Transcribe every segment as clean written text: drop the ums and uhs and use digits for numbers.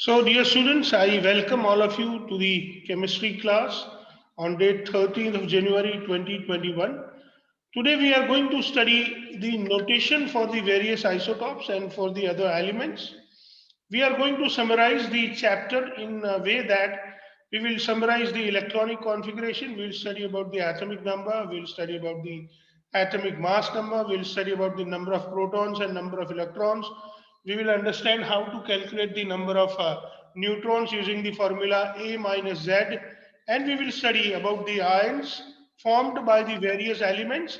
So, dear students, I welcome all of you to the chemistry class on date 13th of January 2021. Today, we are going to study the notation for the various isotopes and for the other elements. We are going to summarize the chapter in a way that we will summarize the electronic configuration, we'll study about the atomic number, we'll study about the atomic mass number, we'll study about the number of protons and number of electrons. We will understand how to calculate the number of neutrons using the formula A minus Z, and we will study about the ions formed by the various elements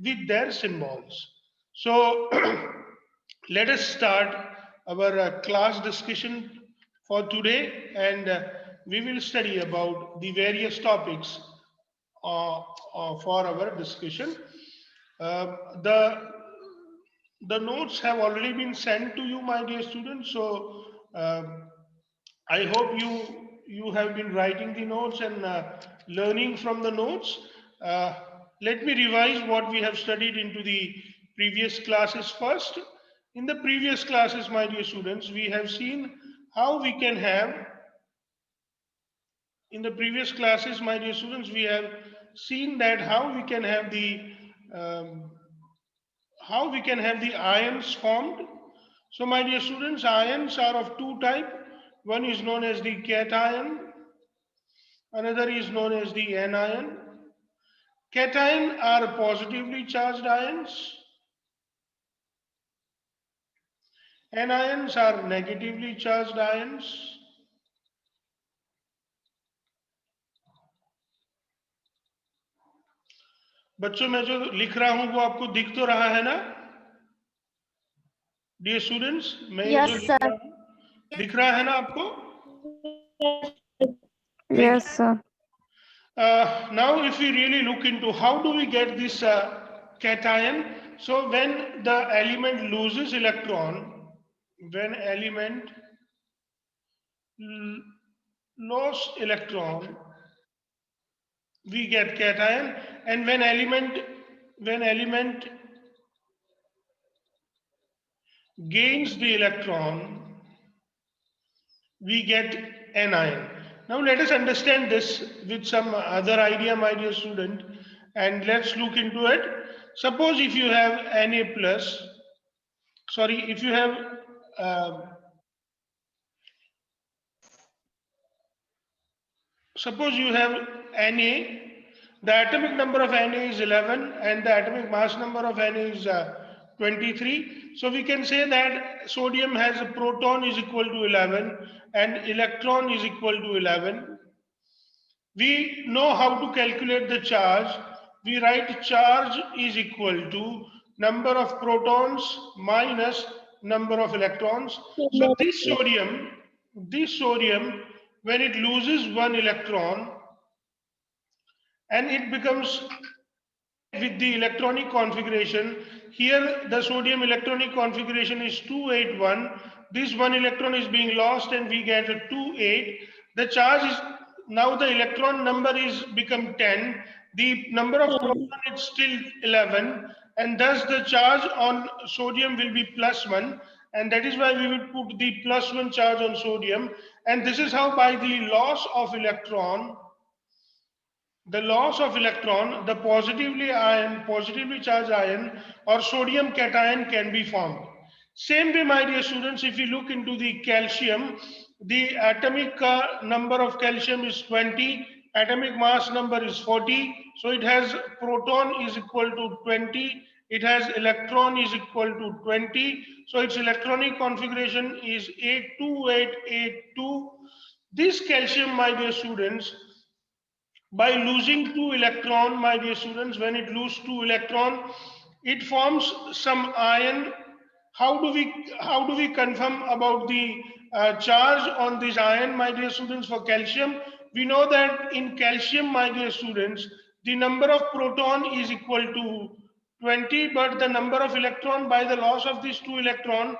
with their symbols. So let us start our class discussion for today, and we will study about the various topics for our discussion. Uh, the the notes have already been sent to you, my dear students. So I hope you have been writing the notes and learning from the notes. Uh, Let me revise what we have studied into the previous classes first. In the previous classes, my dear students, we have seen how we can have. In the previous classes, my dear students, we have seen that um, how we can have the ions formed. So, my dear students, ions are of two types. One is known as the cation, another is known as the anion. Cation are positively charged ions, anions are negatively charged ions. बच्चों मैं जो लिख रहा हूं वो आपको दिख तो रहा है ना डियर स्टूडेंट्स? मैं ये जो Yes, लिख sir. रहा हूं दिख रहा है ना आपको? Thank Yes, you. sir. Now, if we really look into how do we get this cation, so when the element loses electron, when element lost electron, we get cation, and when element gains the electron, we get anion. Now let us understand this with some other idea, my dear student, and let's look into it. Suppose if you have Na plus, sorry, if you have um suppose you have Na, the atomic number of Na is 11 and the atomic mass number of Na is 23. So we can say that sodium has a proton is equal to 11 and electron is equal to 11. We know how to calculate the charge. We write charge is equal to number of protons minus number of electrons. So this sodium, when it loses one electron and it becomes with the electronic configuration, here the sodium electronic configuration is 281. This one electron is being lost and we get a 28. The charge is now the electron number is become 10. The number of proton is still 11, and thus the charge on sodium will be +1, and that is why we will put the +1 charge on sodium. And this is how by the loss of electron, the positively charged ion or sodium cation can be formed. Same way, my dear students, if you look into the calcium, the atomic number of calcium is 20, atomic mass number is 40, so it has proton is equal to 20, it has electron is equal to 20, so its electronic configuration is 82882. This calcium, my dear students, by losing two electron, my dear students, when it loses two electron, it forms some ion. How do we confirm about the charge on this ion, my dear students? For calcium, we know that in calcium, my dear students, the number of proton is equal to 20, but the number of electron, by the loss of these two electron,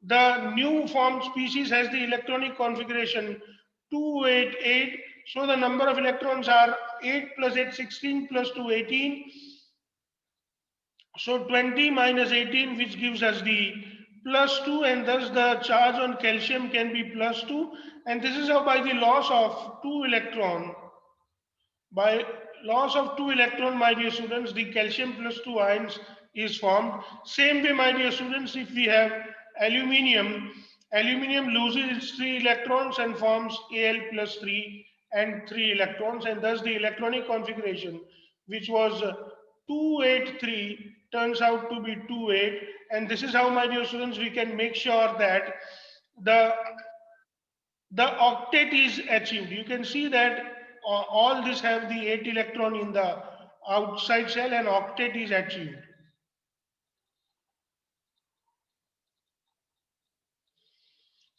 the new formed species has the electronic configuration 288. So the number of electrons are 8 plus 8, 16 plus 2, 18. So 20 minus 18, which gives us the +2, and thus the charge on calcium can be +2, and this is how by the loss of 2 electron, by loss of 2 electron, my dear students, the calcium +2 ions is formed. Same way, my dear students, if we have aluminium, aluminium loses its 3 electrons and forms Al plus 3 and 3 electrons, and thus the electronic configuration, which was 283, turns out to be 28. And this is how, my dear students, we can make sure that the the octet is achieved. You can see that all this have the 8 electron in the outside shell, and octet is achieved.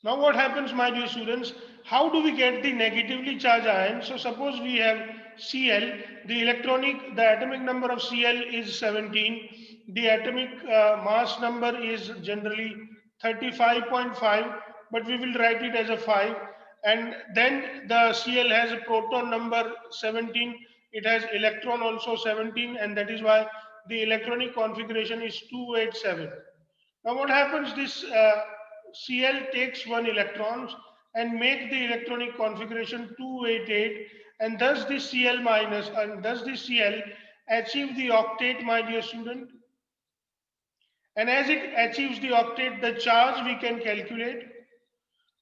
Now what happens, my dear students? How do we get the negatively charged ion? So suppose we have Cl, the atomic number of Cl is 17. The atomic mass number is generally 35.5, but we will write it as a 5. And then the Cl has a proton number 17. It has electron also 17, and that is why the electronic configuration is 287. Now what happens, this Cl takes 1 electron and make the electronic configuration 288, and thus this Cl minus, and thus this Cl achieve the octet, my dear student. And as it achieves the octet, the charge we can calculate.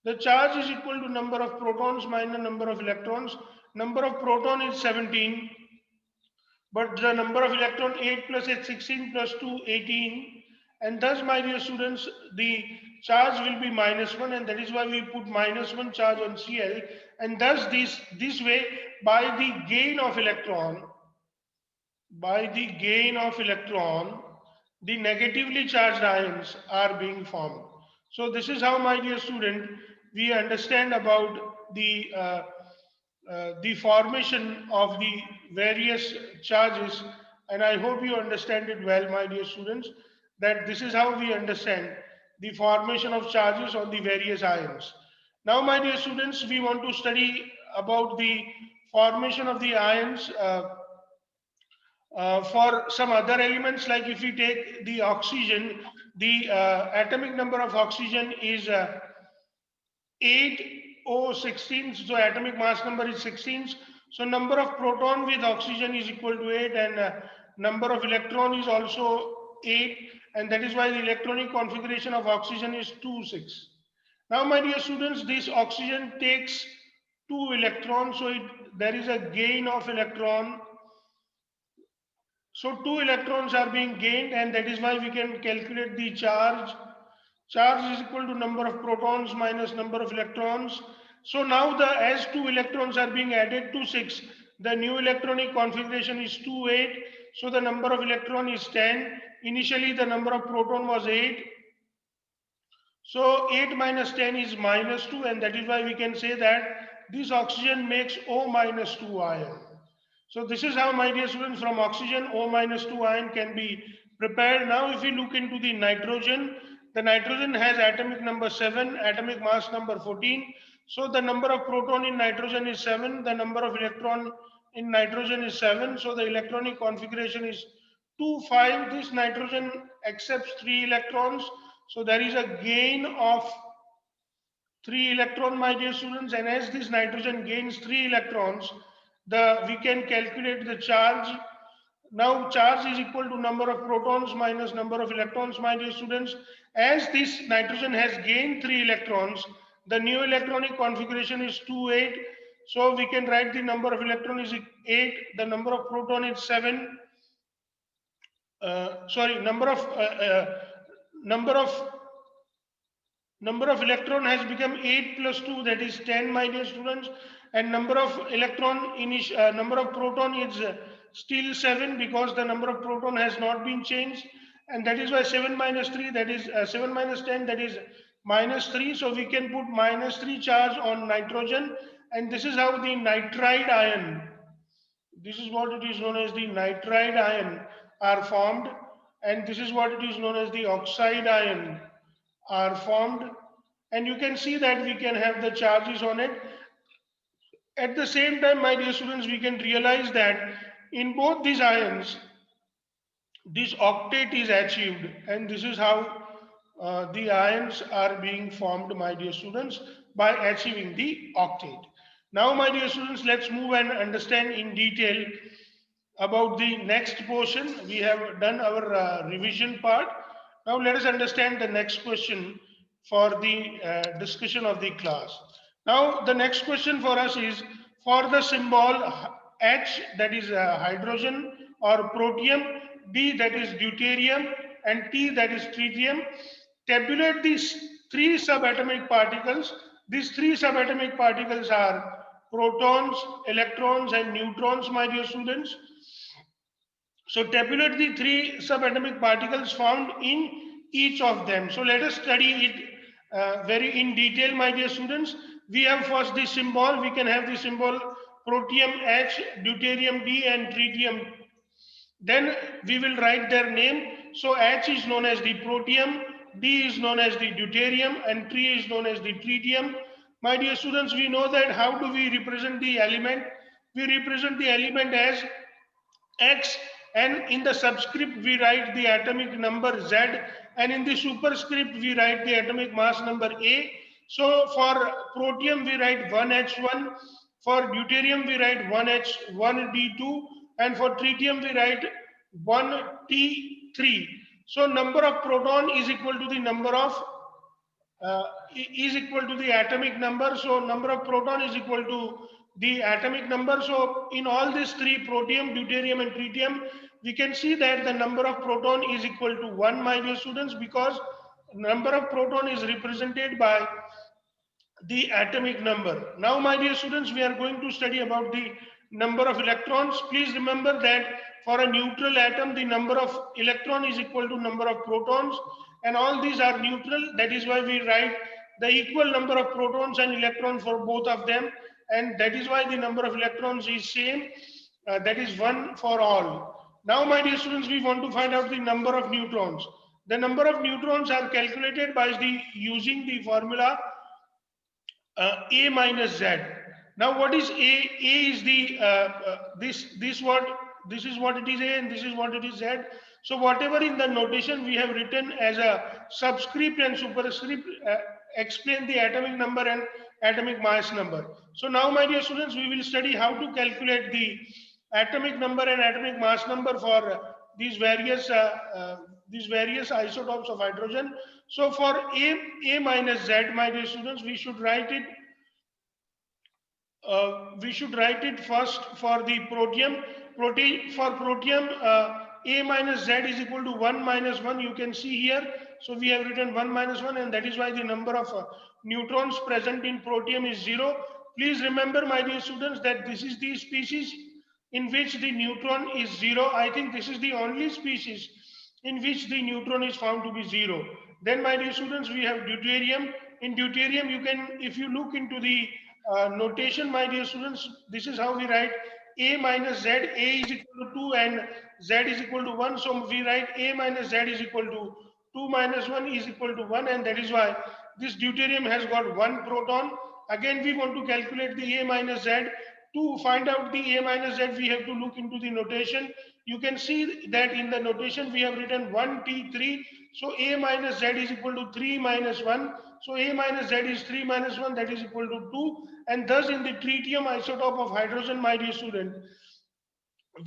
The charge is equal to number of protons minus number of electrons. Number of proton is 17, but the number of electron 8 plus 8, 16 plus 2, 18. And thus, my dear students, the charge will be -1, and that is why we put -1 charge on Cl. And thus this way, by the gain of electron, the negatively charged ions are being formed. So this is how, my dear student, we understand about the formation of the various charges, and I hope you understand it well, my dear students, that this is how we understand the formation of charges on the various ions. Now, my dear students, we want to study about the formation of the ions for some other elements. Like if we take the oxygen, the atomic number of oxygen is 8O16, so atomic mass number is 16. So number of proton with oxygen is equal to 8, and number of electron is also 8, and that is why the electronic configuration of oxygen is 2,6. Now, my dear students, this oxygen takes 2 electrons, so there is a gain of electron. So 2 electrons are being gained, and that is why we can calculate the charge. Charge is equal to number of protons minus number of electrons. So now as 2 electrons are being added to 6, the new electronic configuration is 2, 8. So the number of electron is 10. Initially the number of proton was 8. So 8 minus 10 is -2, and that is why we can say that this oxygen makes O-2 ion. So this is how, my dear students, from oxygen O-2 ion can be prepared. Now if we look into the nitrogen, the nitrogen has atomic number 7, atomic mass number 14. So the number of proton in nitrogen is 7, the number of electron in nitrogen is 7. So the electronic configuration is 2, 5. This nitrogen accepts 3 electrons. So there is a gain of 3 electron, my dear students, and as this nitrogen gains 3 electrons, we can calculate the charge. Now charge is equal to number of protons minus number of electrons, my dear students. As this nitrogen has gained 3 electrons, the new electronic configuration is 2, 8. So we can write the number of electron is 8, the number of proton is 7. Number of electron has become 8 plus 2, that is 10, my dear students. And number of proton is still 7, because the number of proton has not been changed. And that is why 7 minus 3, that is 7 minus 10, that is -3. So we can put -3 charge on nitrogen. And this is how the nitride ion, this is what it is known as the nitride ion, are formed. And this is what it is known as the oxide ion are formed. And you can see that we can have the charges on it. At the same time, my dear students, we can realize that in both these ions, this octet is achieved, and this is how the ions are being formed, my dear students, by achieving the octet. Now, my dear students, let's move and understand in detail about the next portion. We have done our revision part. Now, let us understand the next question for the discussion of the class. Now, the next question for us is for the symbol H, that is hydrogen or protium, D, that is deuterium, and T, that is tritium. Tabulate these three subatomic particles. These three subatomic particles are protons, electrons, and neutrons, my dear students. So tabulate the three subatomic particles found in each of them. So let us study it very in detail, my dear students. We have first the symbol. We can have the symbol protium H, deuterium D, and tritium. Then we will write their name. So H is known as the protium, D is known as the deuterium, and T is known as the tritium. My dear students, we know that how do we represent the element? We represent the element as X, and in the subscript we write the atomic number Z, and in the superscript we write the atomic mass number A. So for protium we write 1H1, for deuterium we write 1H1D2, and for tritium we write 1T3. So number of proton is equal to the number of is equal to the atomic number. So number of proton is equal to the atomic number. So in all these three, protium, deuterium, and tritium, we can see that the number of proton is equal to 1, my dear students, because number of proton is represented by the atomic number. Now, my dear students, we are going to study about the number of electrons. Please remember that for a neutral atom, the number of electron is equal to number of protons, and all these are neutral. That is why we write the equal number of protons and electrons for both of them, and that is why the number of electrons is same. That is 1 for all. Now, my dear students, we want to find out the number of neutrons. The number of neutrons are calculated by using the formula A minus Z. Now, what is A? A is the this is what it is A, and this is what it is Z. So whatever in the notation we have written as a subscript and superscript explain the atomic number and atomic mass number. So now, my dear students, we will study how to calculate the atomic number and atomic mass number for these various isotopes of hydrogen. So for A minus Z, my dear students, we should write it. We should write it first for the protium. For protium, A minus Z is equal to 1 minus 1. You can see here. So we have written 1 minus 1, and that is why the number of neutrons present in protium is 0. Please remember, my dear students, that this is the species in which the neutron is 0. I think this is the only species in which the neutron is found to be 0. Then, my dear students, we have deuterium. In deuterium, you can, if you look into the notation, my dear students, this is how we write A minus Z. A is equal to 2 and Z is equal to 1. So we write A minus Z is equal to 2 minus 1 is equal to 1, and that is why this deuterium has got 1 proton. Again, we want to calculate the A minus Z. To find out the A minus Z, we have to look into the notation. You can see that in the notation we have written 1T3. So A minus Z is equal to 3 minus 1. So A minus Z is 3 minus 1, that is equal to 2. And thus in the tritium isotope of hydrogen, my dear student,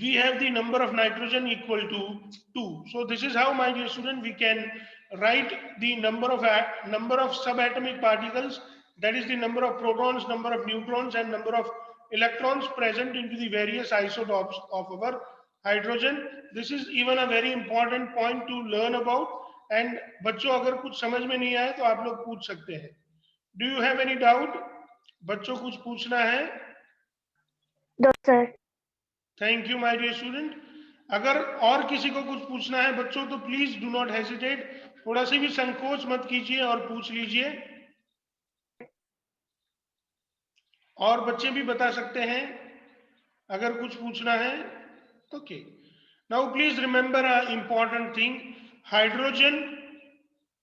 we have the number of nitrogen equal to 2. So this is how, my dear student, we can write the number of subatomic particles, that is the number of protons, number of neutrons, and number of electrons present into the various isotopes of our hydrogen. This is even a very important point to learn about. And बच्चों अगर कुछ समझ में नहीं आए तो आप लोग पूछ सकते हैं. Do you have any doubt? बच्चों कुछ पूछना है? No, sir. Thank you my dear student. अगर और किसी को कुछ पूछना है बच्चों तो प्लीज डू नॉट हेजिटेट. थोड़ा सा भी संकोच मत कीजिए और पूछ लीजिए. और बच्चे भी बता सकते हैं अगर कुछ पूछना है. Okay. Now please remember a important thing. Hydrogen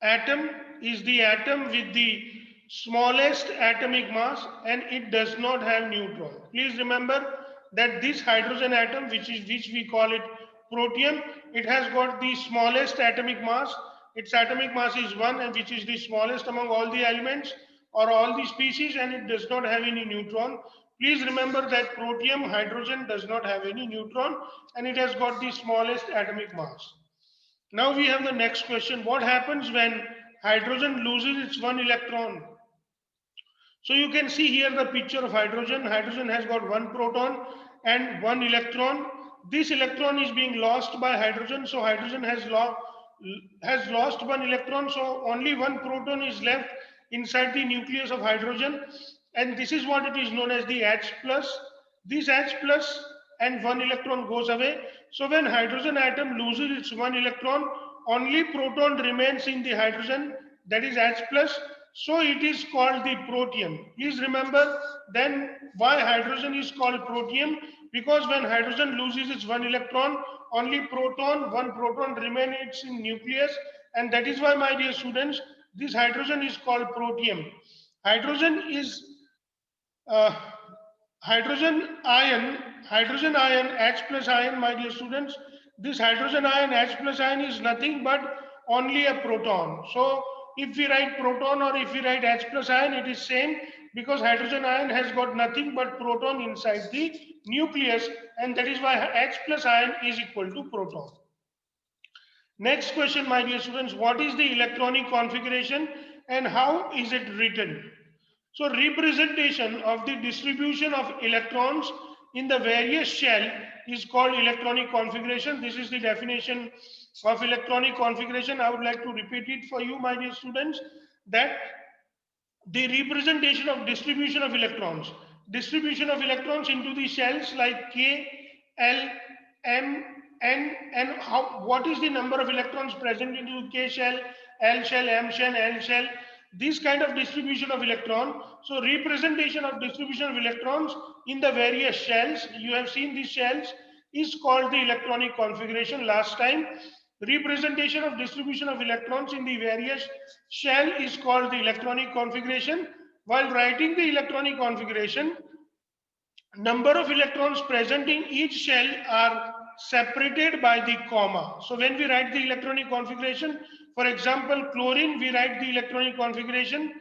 atom is the atom with the smallest atomic mass, and it does not have neutron. Please remember that this hydrogen atom, which we call it protium, it has got the smallest atomic mass. its atomic mass is 1, and which is the smallest among all the elements or all the species, and it does not have any neutron. Please remember that protium, hydrogen, does not have any neutron, and it has got the smallest atomic mass. Now we have the next question. What happens when hydrogen loses its one electron? So you can see here the picture of hydrogen. Hydrogen has got one proton and one electron. This electron is being lost by hydrogen. So hydrogen has lost one electron. So only one proton is left inside the nucleus of hydrogen. And this is what it is known as the H plus. This H plus and one electron goes away. So when hydrogen atom loses its one electron, only proton remains in the hydrogen, that is H plus. So it is called the protium. Please remember then why hydrogen is called protium, because when hydrogen loses its one electron, only one proton remains in nucleus, and that is why, my dear students, this hydrogen is called protium. Hydrogen is hydrogen ion H plus ion, my dear students. This hydrogen ion H plus ion is nothing but only a proton. So if we write proton or if we write H plus ion, it is same, because hydrogen ion has got nothing but proton inside the nucleus, and that is why H plus ion is equal to proton. Next question, my dear students, what is the electronic configuration and how is it written? So representation of the distribution of electrons in the various shell is called electronic configuration. This is the definition of electronic configuration. I would like to repeat it for you, my dear students, that the representation of distribution of electrons into the shells like K, L, M, N, and what is the number of electrons present into K shell, L shell, M shell, L shell, this kind of distribution of electron. So representation of distribution of electrons in the various shells, you have seen these shells, is called the electronic configuration last time. Representation of distribution of electrons in the various shell is called the electronic configuration. While writing the electronic configuration, number of electrons present in each shell are separated by the comma. So when we write the electronic configuration, for example, chlorine, we write the electronic configuration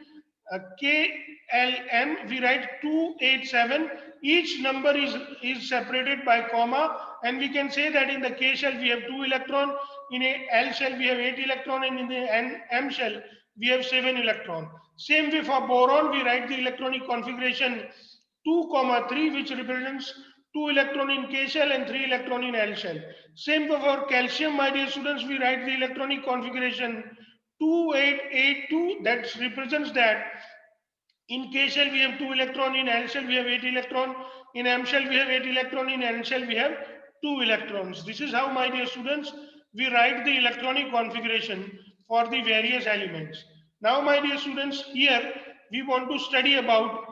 KLM, we write 287. Each number is separated by comma, and we can say that in the K shell we have 2 electron, in a L shell we have 8 electron, and in the M shell we have 7 electron. Same way for boron, we write the electronic configuration 2,3, which represents 2 electron in K shell and 3 electron in L shell. Same for calcium, my dear students, we write the electronic configuration 2882, that represents that in K shell we have 2 electron, in L shell we have 8 electron, in M shell we have 8 electron, in N shell we have 2 electrons. This is how, my dear students, we write the electronic configuration for the various elements. Now, my dear students, here we want to study about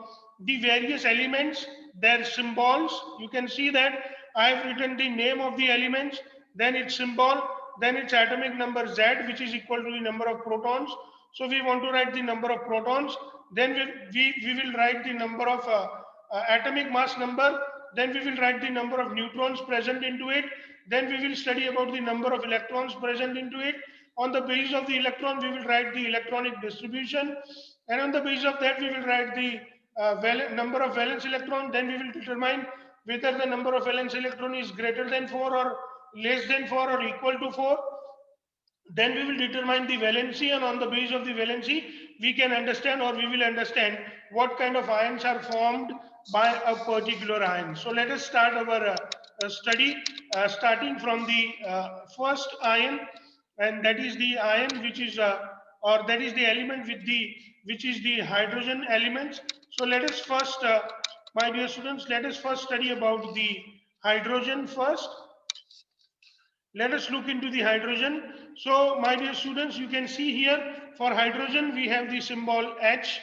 the various elements, their symbols. You can see that I have written the name of the elements, then its symbol, then its atomic number Z, which is equal to the number of protons. So we want to write the number of protons, then we will write the number of atomic mass number, then we will write the number of neutrons present into it, then we will study about the number of electrons present into it. On the basis of the electron, we will write the electronic distribution, and on the basis of that, we will write the number of valence electron. Then we will determine whether the number of valence electron is greater than 4 or less than 4 or equal to 4. Then we will determine the valency, and on the basis of the valency, we can understand, or we will understand, what kind of ions are formed by a particular ion. So let us start our study, starting from the first ion, and that is the ion which is, or that is the element with the, which is the hydrogen elements. So let us first, my dear students, let us first study about the hydrogen first. Let us look into the hydrogen. So, my dear students, you can see here, for hydrogen, we have the symbol H.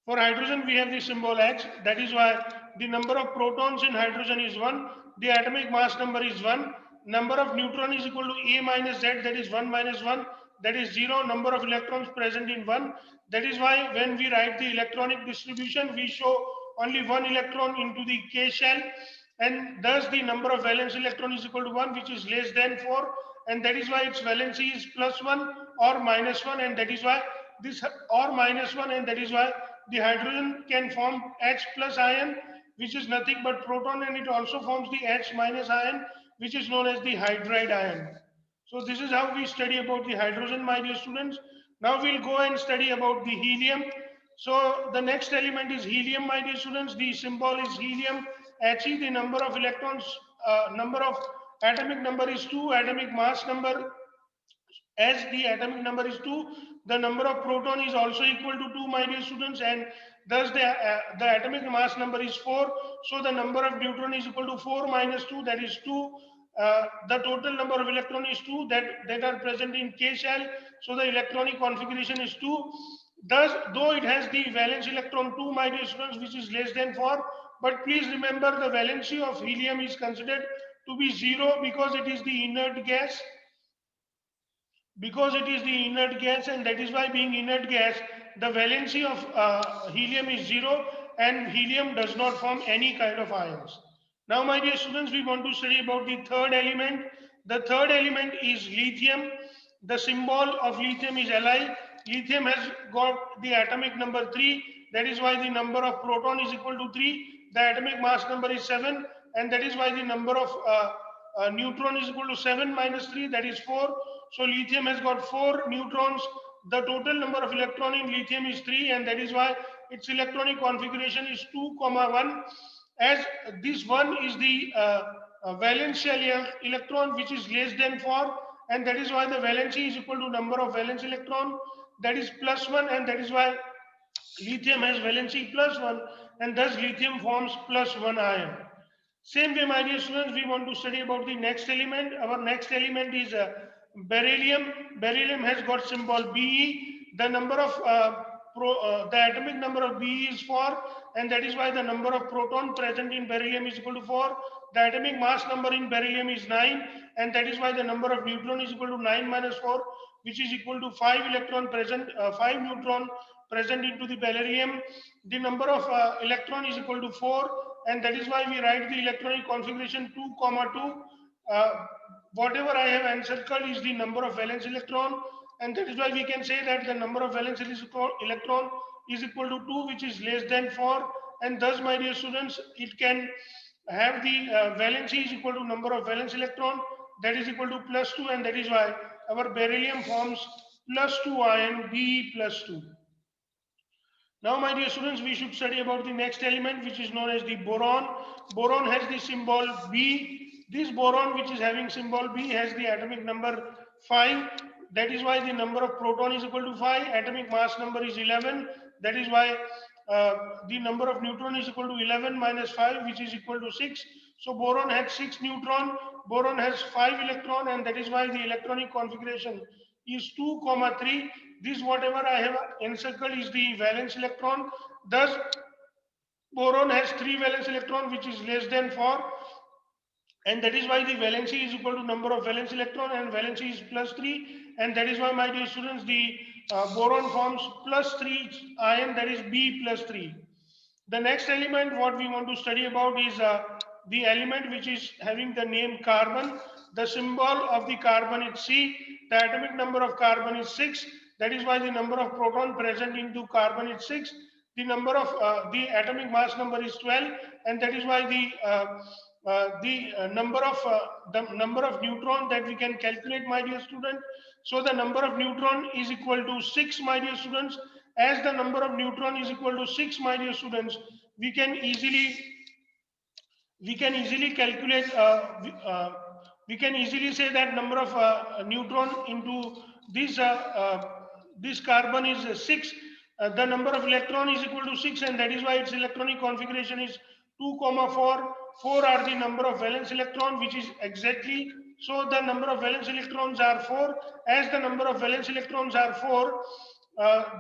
For hydrogen, we have the symbol H. That is why the number of protons in hydrogen is 1. The atomic mass number is 1. Number of neutron is equal to A minus Z, that is 1 minus 1, that is 0. Number of electrons present in 1. That is why when we write the electronic distribution, we show only 1 electron into the K shell, and thus the number of valence electron is equal to 1, which is less than 4, and that is why its valency is plus 1. or minus 1, and that is why this or minus 1, and that is why the hydrogen can form H plus ion, which is nothing but proton, and it also forms the H minus ion, which is known as the hydride ion. So this is how we study about the hydrogen, my dear students. Now we'll go and study about the helium. So the next element is helium, my dear students. The symbol is helium. He, the number of electrons, number of atomic number is 2, atomic mass number, as the atomic number is 2, the number of proton is also equal to 2, my dear students, and thus the atomic mass number is 4. So the number of neutron is equal to 4 minus 2, that is 2. The total number of electron is 2 that are present in K shell. So the electronic configuration is 2. Thus, though it has the valence electron 2, my dear students, which is less than 4, but please remember the valency of helium is considered to be 0 because it is the inert gas. Because it is the inert gas, and that is why, being inert gas, the valency of helium is 0, and helium does not form any kind of ions. Now, my dear students, we want to study about the third element. The third element is lithium. The symbol of lithium is Li. Lithium has got the atomic number 3. That is why the number of proton is equal to 3. The atomic mass number is 7, and that is why the number of neutron is equal to 7 minus 3, that is 4. So lithium has got 4 neutrons. The total number of electron in lithium is 3, and that is why its electronic configuration is 2, 1, as this 1 is the valence electron, which is less than 4, and that is why the valency is equal to number of valence electron, that is plus 1, and that is why lithium has valency plus 1, and thus lithium forms plus 1 ion. Same way, my dear students, we want to study about the next element. Our next element is beryllium. Beryllium has got symbol Be. The number of the atomic number of Be is 4, and that is why the number of proton present in beryllium is equal to 4. The atomic mass number in beryllium is 9, and that is why the number of neutron is equal to 9 minus 4, which is equal to 5 electron present, 5 neutron present into the beryllium. The number of electron is equal to 4, and that is why we write the electronic configuration 2, 2. Whatever I have encircled is the number of valence electron, and that is why we can say that the number of valence electron is equal to 2, which is less than 4, and thus, my dear students, it can have the valency is equal to number of valence electron, that is equal to plus 2, and that is why our beryllium forms plus 2 ion, Be plus 2. Now, my dear students, we should study about the next element, which is known as the boron. Boron has the symbol B. This boron, which is having symbol B, has the atomic number 5. That is why the number of proton is equal to 5. Atomic mass number is 11. That is why the number of neutron is equal to 11 minus 5, which is equal to 6. So boron has 6 neutron. Boron has 5 electron, and that is why the electronic configuration is 2, 3. This whatever I have encircled is the valence electron. Thus, boron has 3 valence electron, which is less than 4, and that is why the valency is equal to number of valence electron, and valency is plus 3, and that is why, my dear students, the boron forms plus 3 ion, that is B plus 3. The next element what we want to study about is the element which is having the name carbon. The symbol of the carbon is C. The atomic number of carbon is 6. That is why the number of proton present into carbon is 6. The number of the atomic mass number is 12, and that is why the number of neutron that we can calculate, my dear student. So the number of neutron is equal to 6, my dear students. As the number of neutron is equal to 6, my dear students, we can easily calculate. We can easily say that number of neutron into this carbon is 6. The number of electron is equal to 6, and that is why its electronic configuration is 2, 4. 4 are the number of valence electron, which is exactly. So the number of valence electrons are 4. As the number of valence electrons are 4,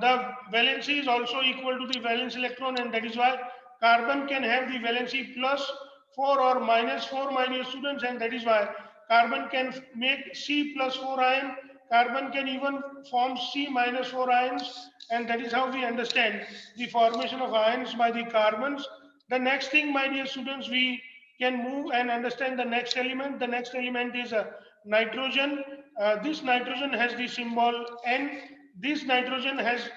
the valency is also equal to the valence electron, and that is why carbon can have the valency plus 4 or minus 4, my dear students, and that is why carbon can make C plus 4 ion. Carbon can even form C minus 4 ions, and that is how we understand the formation of ions by the carbons. The next thing, my dear students, we can move and understand the next element. The next element is nitrogen. this nitrogen has the symbol N. This nitrogen has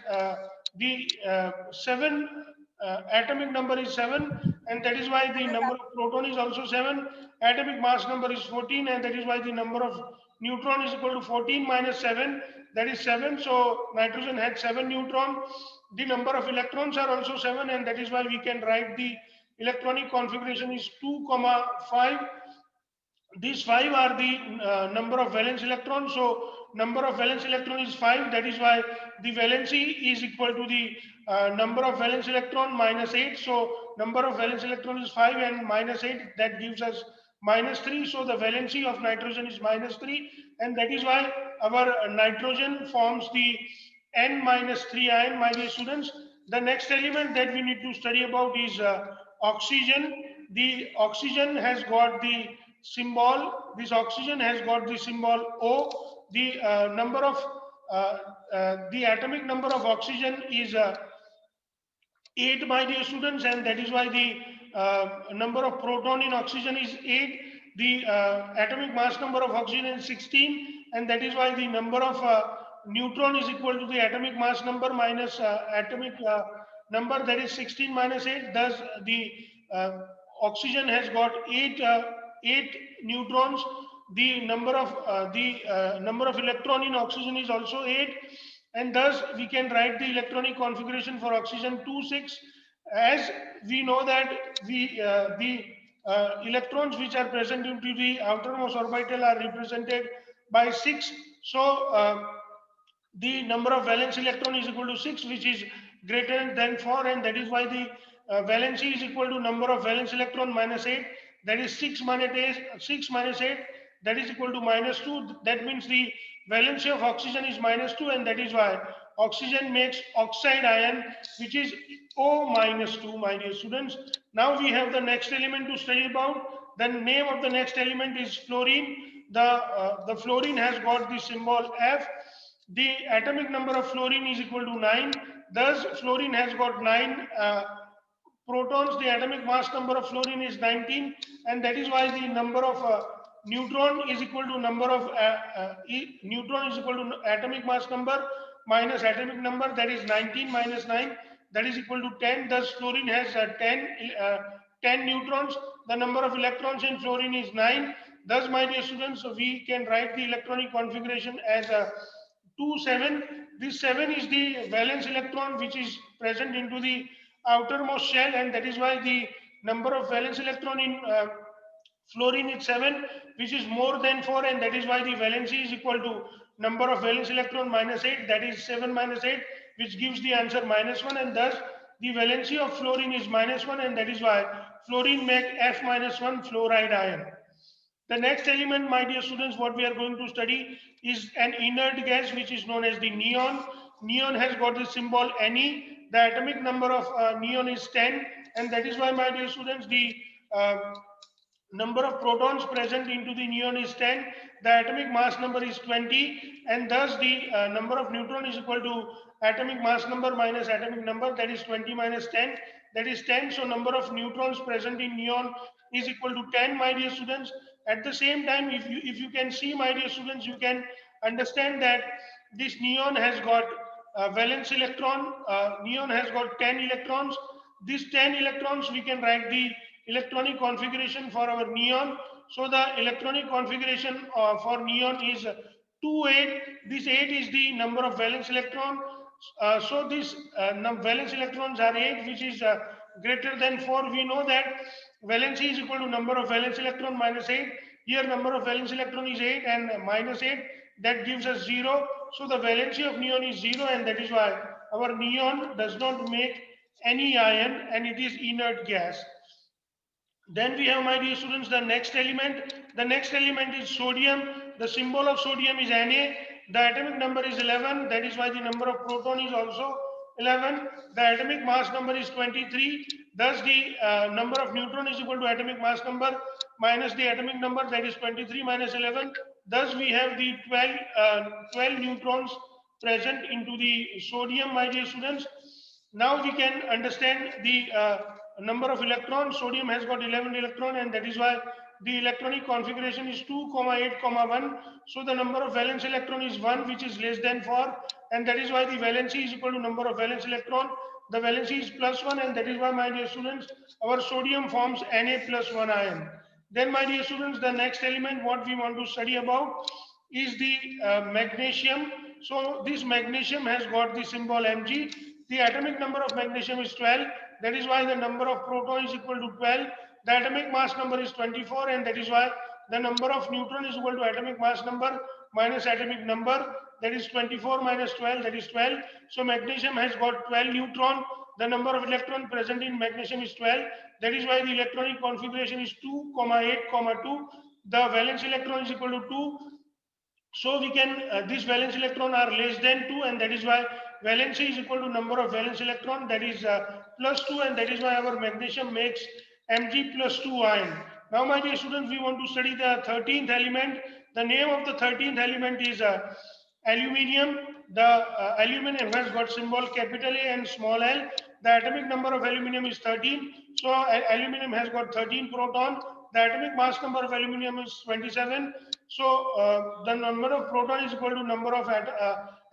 the 7 atomic number is 7, and that is why the number of proton is also 7. Atomic mass number is 14, and that is why the number of neutron is equal to 14 minus 7, that is 7. So nitrogen had 7 neutron. The number of electrons are also 7, and that is why we can write the electronic configuration is 2, 5. These 5 are the number of valence electrons. So number of valence electron is 5. That is why the valency is equal to the number of valence electron minus 8. So number of valence electron is 5 and minus 8. That gives us minus 3. So the valency of nitrogen is minus 3. And that is why our nitrogen forms the N minus 3 ion, my dear students. The next element that we need to study about is oxygen. The oxygen has got the symbol, this oxygen has got the symbol O. The number of the atomic number of oxygen is 8, my dear students, and that is why the number of proton in oxygen is 8. The atomic mass number of oxygen is 16, and that is why the number of neutron is equal to the atomic mass number minus atomic number, that is 16 minus 8. Thus the oxygen has got 8 neutrons. The number of electron in oxygen is also 8, and thus we can write the electronic configuration for oxygen 2, 6. As we know that the electrons which are present into the outermost orbital are represented by 6. So the number of valence electron is equal to 6, which is greater than 4, and that is why the valency is equal to number of valence electron minus 8. That is 6 minus 8, that is equal to minus 2. That means the valency of oxygen is minus 2, and that is why oxygen makes oxide ion, which is O minus 2, my dear students. Now we have the next element to study about. The name of the next element is fluorine. The fluorine has got the symbol F. The atomic number of fluorine is equal to 9. Thus fluorine has got 9 protons. The atomic mass number of fluorine is 19, and that is why the number of neutron is equal to number of neutron is equal to atomic mass number minus atomic number, that is 19 minus 9, that is equal to 10. Thus fluorine has 10 neutrons. The number of electrons in fluorine is 9. Thus, my dear students, we can write the electronic configuration as 2, 7. This 7 is the valence electron which is present into the outermost shell, and that is why the number of valence electron in fluorine is 7, which is more than 4, and that is why the valency is equal to number of valence electron minus 8, that is 7 minus 8, which gives the answer minus 1, and thus the valency of fluorine is minus 1, and that is why fluorine make F minus 1 fluoride ion. The next element, my dear students, what we are going to study is an inert gas which is known as the neon. Neon has got the symbol Ne. The atomic number of neon is 10, and that is why, my dear students, the number of protons present into the neon is 10. The atomic mass number is 20, and thus the number of neutron is equal to atomic mass number minus atomic number, that is 20 minus 10, that is 10. So number of neutrons present in neon is equal to 10, my dear students. At the same time, if you can see, my dear students, you can understand that this neon has got valence electron. Neon has got 10 electrons. These 10 electrons, we can write the electronic configuration for our neon. So the electronic configuration for neon is 2, 8. This 8 is the number of valence electron. So this valence electrons are 8, which is greater than 4. We know that valency is equal to number of valence electron minus 8. Here number of valence electron is 8 and minus 8. That gives us 0. So the valency of neon is 0, and that is why our neon does not make any ion, and it is inert gas. Then we have, my dear students, the next element. The next element is sodium. The symbol of sodium is Na. The atomic number is 11. That is why the number of proton is also 11. The atomic mass number is 23. Thus the number of neutron is equal to atomic mass number minus the atomic number, that is 23 minus 11. Thus we have the 12 neutrons present into the sodium, my dear students. Now we can understand the number of electrons. Sodium has got 11 electrons, and that is why the electronic configuration is 2, 8, 1. So the number of valence electron is 1, which is less than 4, and that is why the valency is equal to number of valence electron. The valency is +1, and that is why, my dear students, our sodium forms Na+1 ion. Then, my dear students, the next element what we want to study about is the magnesium. So this magnesium has got the symbol Mg. The atomic number of magnesium is 12. That is why the number of proton is equal to 12. The atomic mass number is 24, and that is why the number of neutron is equal to atomic mass number minus atomic number. That is 24 minus 12, that is 12. So magnesium has got 12 neutron. The number of electron present in magnesium is 12. That is why the electronic configuration is 2, 8, 2. The valence electron is equal to 2. So we can, these valence electron are less than 2, and that is why valency is equal to number of valence electron, that is +2, and that is why our magnesium makes Mg+2 ion. Now, my dear students, we want to study the 13th element. The name of the 13th element is aluminium. The aluminium has got symbol capital A and small l. The atomic number of aluminium is 13. So aluminium has got 13 proton. The atomic mass number of aluminium is 27. So the number of proton is equal to number of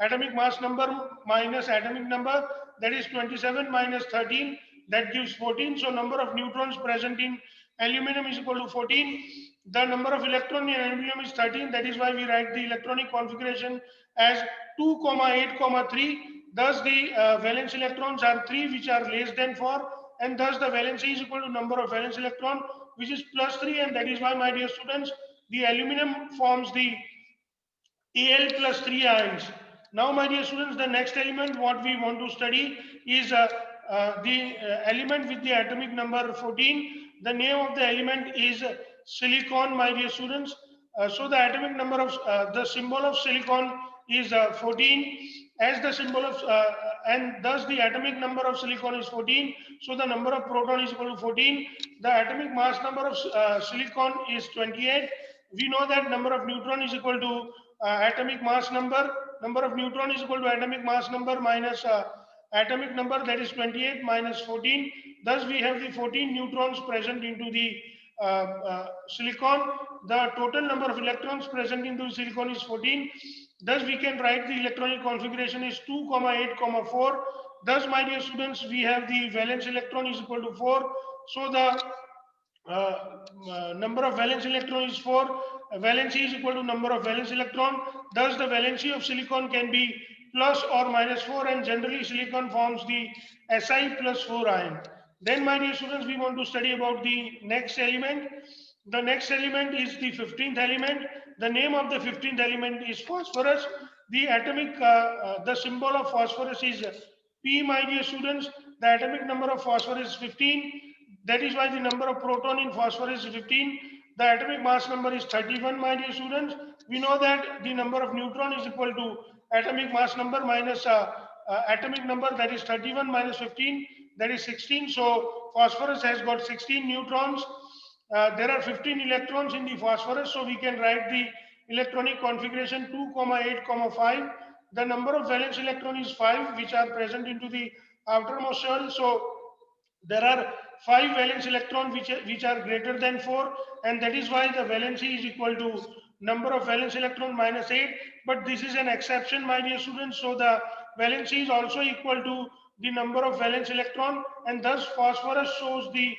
atomic mass number minus atomic number, that is 27 minus 13, that gives 14. So number of neutrons present in aluminum is equal to 14. The number of electron in aluminum is 13. That is why we write the electronic configuration as 2, 8, 3. Thus the valence electrons are 3, which are less than 4, and thus the valency is equal to number of valence electron, which is +3, and that is why, my dear students, the aluminum forms the Al+3 ions. Now, my dear students, the next element what we want to study is the element with the atomic number 14. The name of the element is silicon, my dear students. So the atomic number of the symbol of silicon is 14, as the symbol of and thus the atomic number of silicon is 14. So the number of proton is equal to 14. The atomic mass number of silicon is 28. We know that number of neutron is equal to atomic mass number. Number of neutron is equal to atomic mass number minus atomic number, that is 28 minus 14. Thus we have the 14 neutrons present into the silicon. The total number of electrons present into silicon is 14. Thus we can write the electronic configuration is 2, 8, 4. Thus, my dear students, we have the valence electron is equal to 4. So the number of valence electron is 4. Valency is equal to number of valence electron. Thus the valency of silicon can be plus or minus 4, and generally silicon forms the Si+4 ion. Then, my dear students, we want to study about the next element. The next element is the 15th element. The name of the 15th element is phosphorus. The atomic, the symbol of phosphorus is P, my dear students. The atomic number of phosphorus is 15. That is why the number of proton in phosphorus is 15. The atomic mass number is 31, my dear students. We know that the number of neutron is equal to atomic mass number minus atomic number, that is 31 minus 15, that is 16. So phosphorus has got 16 neutrons. There are 15 electrons in the phosphorus, so we can write the electronic configuration 2, 8, 5. The number of valence electron is 5, which are present into the outermost shell. So there are 5 valence electrons which are greater than 4, and that is why the valency is equal to number of valence electron minus 8. But this is an exception, my dear students. So the valency is also equal to the number of valence electron, and thus phosphorus shows the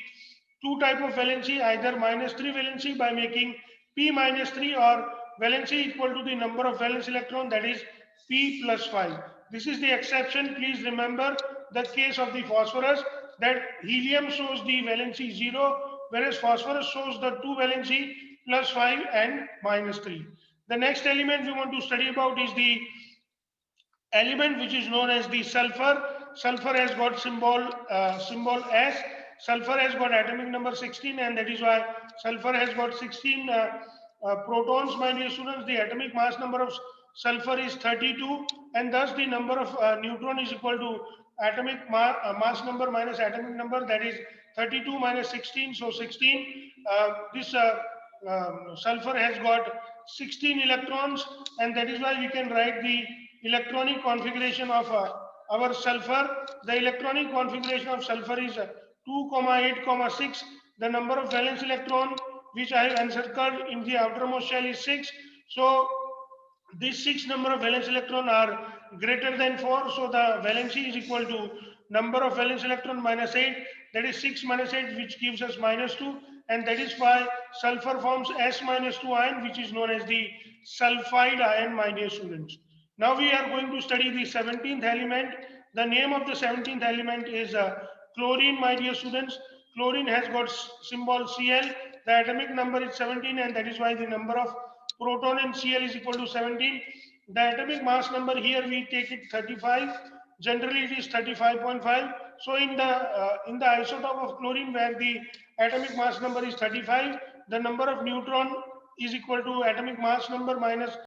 two type of valency, either -3 valency by making P -3, or valency equal to the number of valence electron, that is P plus 5. This is the exception. Please remember the case of the phosphorus, that helium shows the valency 0, whereas phosphorus shows the 2 valency plus 5 and -3. The next element we want to study about is the element which is known as the sulfur. Sulfur has got symbol S. Sulfur has got atomic number 16, and that is why sulfur has got 16 protons, my dear students. The atomic mass number of sulfur is 32, and thus the number of neutron is equal to atomic mass number minus atomic number, that is 32 minus 16, so 16. This sulfur has got 16 electrons, and that is why we can write the electronic configuration of our sulfur. The electronic configuration of sulfur is 2, 8, 6. The number of valence electron which I have encircled in the outermost shell is 6. So these 6 number of valence electron are greater than 4. So the valency is equal to number of valence electron minus 8. That is 6 minus 8, which gives us minus 2. And that is why sulfur forms S minus 2 ion, which is known as the sulfide ion, my dear students. Now we are going to study the 17th element. The name of the 17th element is chlorine, my dear students. Chlorine has got symbol Cl. The atomic number is 17, and that is why the number of proton in Cl is equal to 17. The atomic mass number here we take it 35. Generally it is 35.5. So in the isotope of chlorine, where the atomic mass number is 35, the number of neutron is equal to atomic mass number minus